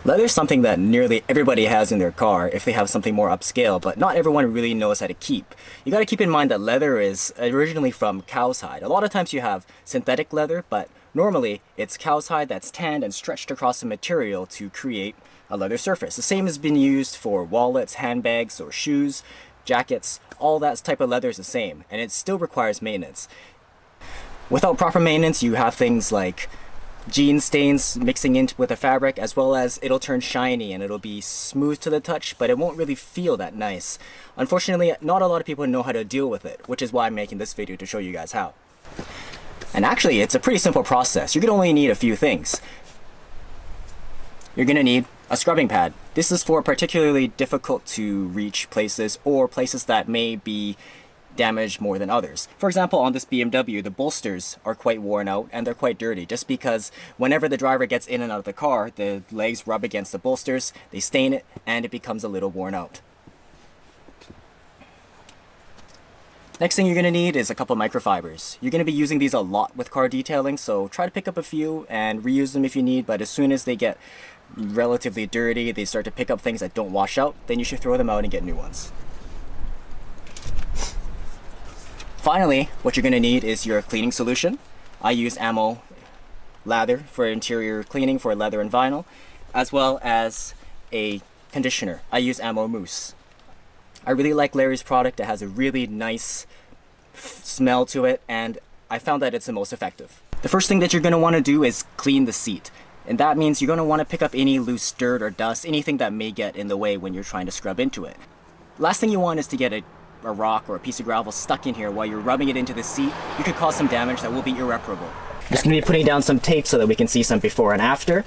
Leather is something that nearly everybody has in their car if they have something more upscale, but not everyone really knows how to keep. You gotta keep in mind that leather is originally from cow's hide. A lot of times you have synthetic leather, but normally it's cow's hide that's tanned and stretched across the material to create a leather surface. The same has been used for wallets, handbags, or shoes, jackets. All that type of leather is the same, and it still requires maintenance. Without proper maintenance, you have things like jean stains mixing in with the fabric, as well as it'll turn shiny and it'll be smooth to the touch, but it won't really feel that nice. Unfortunately, not a lot of people know how to deal with it, which is why I'm making this video to show you guys how. And actually, it's a pretty simple process. You're gonna only need a few things. You're gonna need a scrubbing pad. This is for particularly difficult to reach places or places that may be damaged more than others. For example, on this BMW, the bolsters are quite worn out and they're quite dirty just because whenever the driver gets in and out of the car, the legs rub against the bolsters, they stain it, and it becomes a little worn out. Next thing you're going to need is a couple microfibers. You're going to be using these a lot with car detailing, so try to pick up a few and reuse them if you need, but as soon as they get relatively dirty, they start to pick up things that don't wash out, then you should throw them out and get new ones. Finally, what you're going to need is your cleaning solution. I use Ammo lather for interior cleaning for leather and vinyl, as well as a conditioner. I use Ammo Mousse. I really like Larry's product. It has a really nice smell to it, and I found that it's the most effective. The first thing that you're going to want to do is clean the seat. And that means you're going to want to pick up any loose dirt or dust, anything that may get in the way when you're trying to scrub into it. Last thing you want is to get a rock or a piece of gravel stuck in here while you're rubbing it into the seat. You could cause some damage that will be irreparable. Just going to be putting down some tape so that we can see some before and after.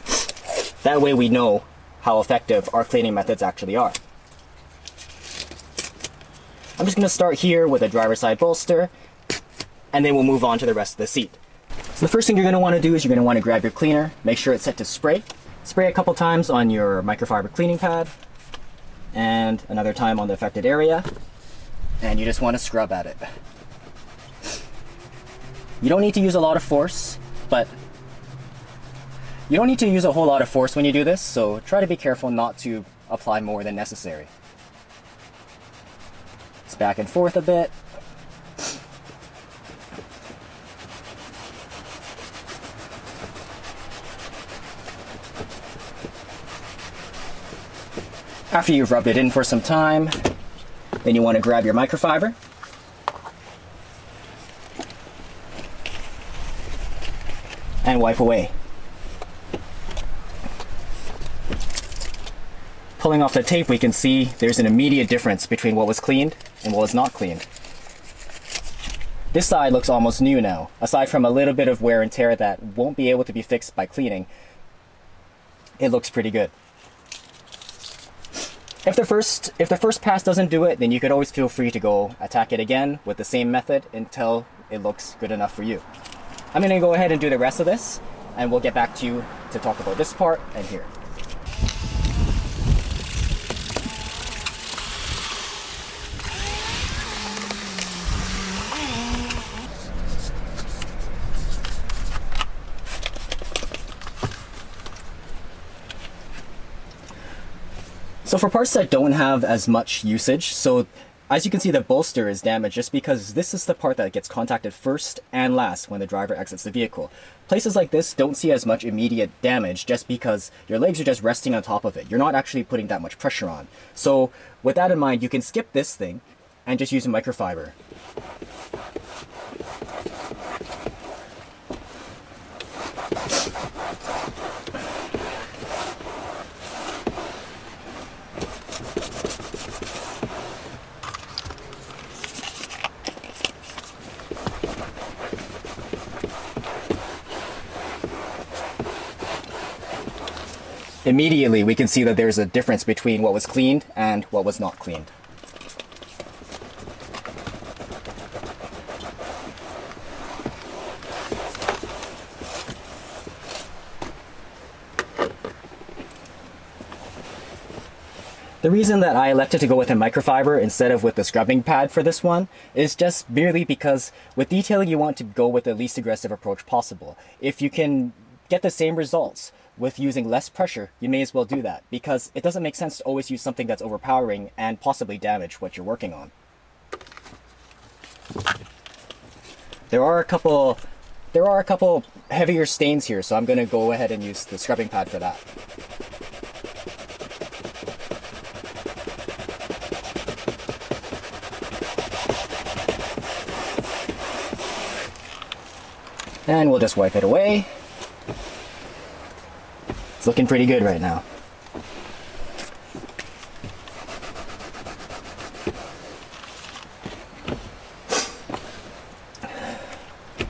That way we know how effective our cleaning methods actually are. I'm just going to start here with a driver's side bolster, and then we'll move on to the rest of the seat. So the first thing you're going to want to do is you're going to want to grab your cleaner, make sure it's set to spray. Spray a couple times on your microfiber cleaning pad, and another time on the affected area. And you just want to scrub at it. You don't need to use a lot of force, but you don't need to use a whole lot of force when you do this, so try to be careful not to apply more than necessary. It's back and forth a bit. After you've rubbed it in for some time, then you want to grab your microfiber and wipe away. Pulling off the tape, we can see there's an immediate difference between what was cleaned and what was not cleaned. This side looks almost new now. Aside from a little bit of wear and tear that won't be able to be fixed by cleaning, it looks pretty good. If the first pass doesn't do it, then you could always feel free to go attack it again with the same method until it looks good enough for you. I'm going to go ahead and do the rest of this, and we'll get back to you to talk about this part and here. So for parts that don't have as much usage, so as you can see, the bolster is damaged just because this is the part that gets contacted first and last when the driver exits the vehicle. Places like this don't see as much immediate damage just because your legs are just resting on top of it. You're not actually putting that much pressure on. So with that in mind, you can skip this thing and just use a microfiber. Immediately, we can see that there's a difference between what was cleaned and what was not cleaned. The reason that I elected to go with a microfiber instead of with the scrubbing pad for this one is just merely because with detailing you want to go with the least aggressive approach possible. If you can get the same results with using less pressure, you may as well do that, because it doesn't make sense to always use something that's overpowering and possibly damage what you're working on. There are a couple heavier stains here, so I'm going to go ahead and use the scrubbing pad for that. And we'll just wipe it away. It's looking pretty good right now.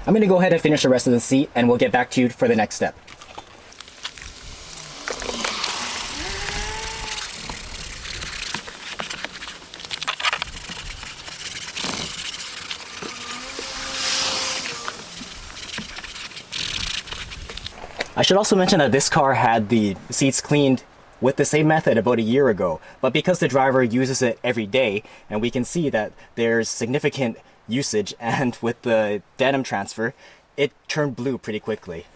I'm going to go ahead and finish the rest of the seat, and we'll get back to you for the next step. I should also mention that this car had the seats cleaned with the same method about a year ago, but because the driver uses it every day, and we can see that there's significant usage, and with the denim transfer, it turned blue pretty quickly.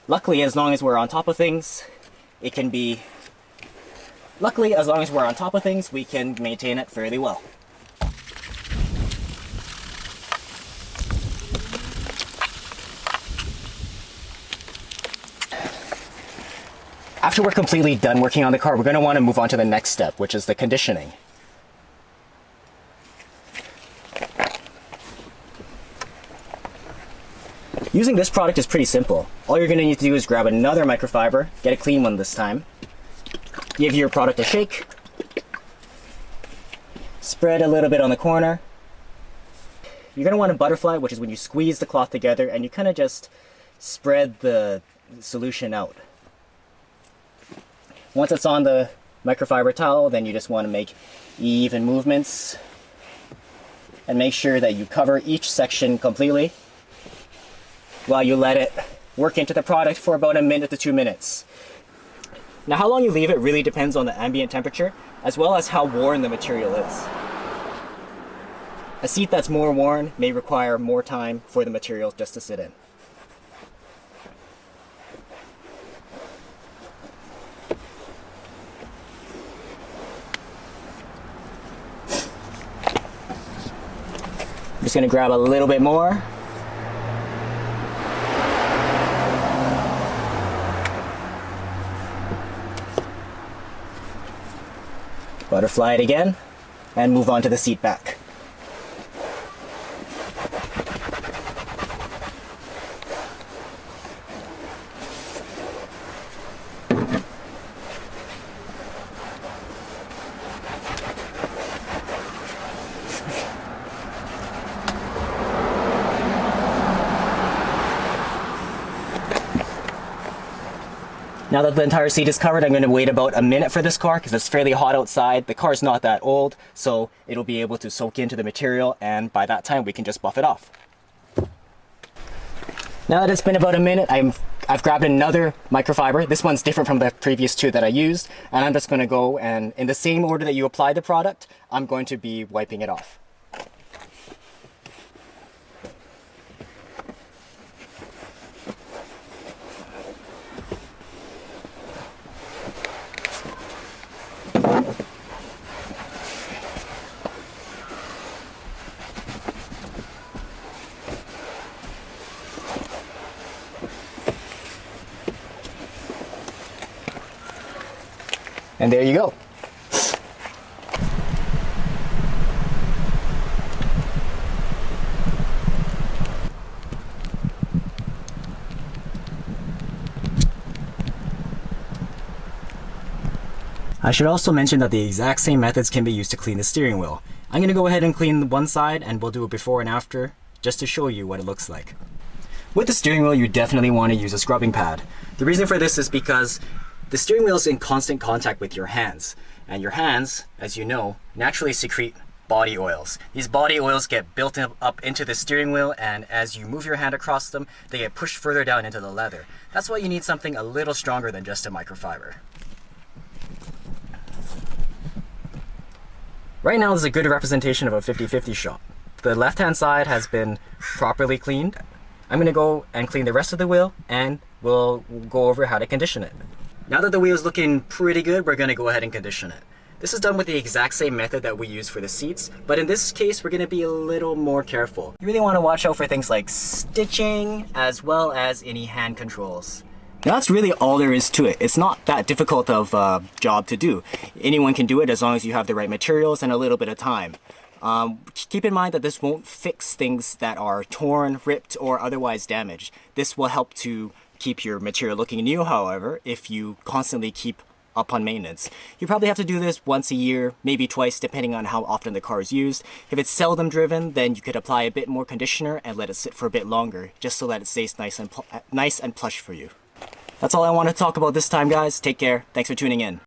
Luckily, as long as we're on top of things, we can maintain it fairly well. After we're completely done working on the car, we're going to want to move on to the next step, which is the conditioning. Using this product is pretty simple. All you're going to need to do is grab another microfiber, get a clean one this time, give your product a shake, spread a little bit on the corner. You're going to want a butterfly, which is when you squeeze the cloth together and you kind of just spread the solution out. Once it's on the microfiber towel, then you just want to make even movements and make sure that you cover each section completely while you let it work into the product for about 1 minute to 2 minutes. Now, how long you leave it really depends on the ambient temperature, as well as how worn the material is. A seat that's more worn may require more time for the material just to sit in. I'm just going to grab a little bit more. Butterfly it again, and move on to the seat back. Now that the entire seat is covered, I'm going to wait about 1 minute for this car because it's fairly hot outside. The car's not that old, so it'll be able to soak into the material, and by that time we can just buff it off. Now that it's been about 1 minute, I've grabbed another microfiber. This one's different from the previous two that I used, and I'm just going to go and, in the same order that you apply the product, I'm going to be wiping it off. And there you go. I should also mention that the exact same methods can be used to clean the steering wheel. I'm going to go ahead and clean one side, and we'll do a before and after just to show you what it looks like. With the steering wheel, you definitely want to use a scrubbing pad. The reason for this is because the steering wheel is in constant contact with your hands, and your hands, as you know, naturally secrete body oils. These body oils get built up into the steering wheel, and as you move your hand across them, they get pushed further down into the leather. That's why you need something a little stronger than just a microfiber. Right now, this is a good representation of a 50-50 shot. The left-hand side has been properly cleaned, I'm gonna go and clean the rest of the wheel and we'll go over how to condition it. Now that the wheel is looking pretty good, we're gonna go ahead and condition it. This is done with the exact same method that we use for the seats, but in this case, we're gonna be a little more careful. You really wanna watch out for things like stitching, as well as any hand controls. Now that's really all there is to it. It's not that difficult of a job to do. Anyone can do it as long as you have the right materials and a little bit of time. Keep in mind that this won't fix things that are torn, ripped, or otherwise damaged. This will help to keep your material looking new, however, if you constantly keep up on maintenance. You probably have to do this once a year, maybe twice, depending on how often the car is used. If it's seldom driven, then you could apply a bit more conditioner and let it sit for a bit longer, just so that it stays nice and plush for you. That's all I want to talk about this time, guys. Take care. Thanks for tuning in.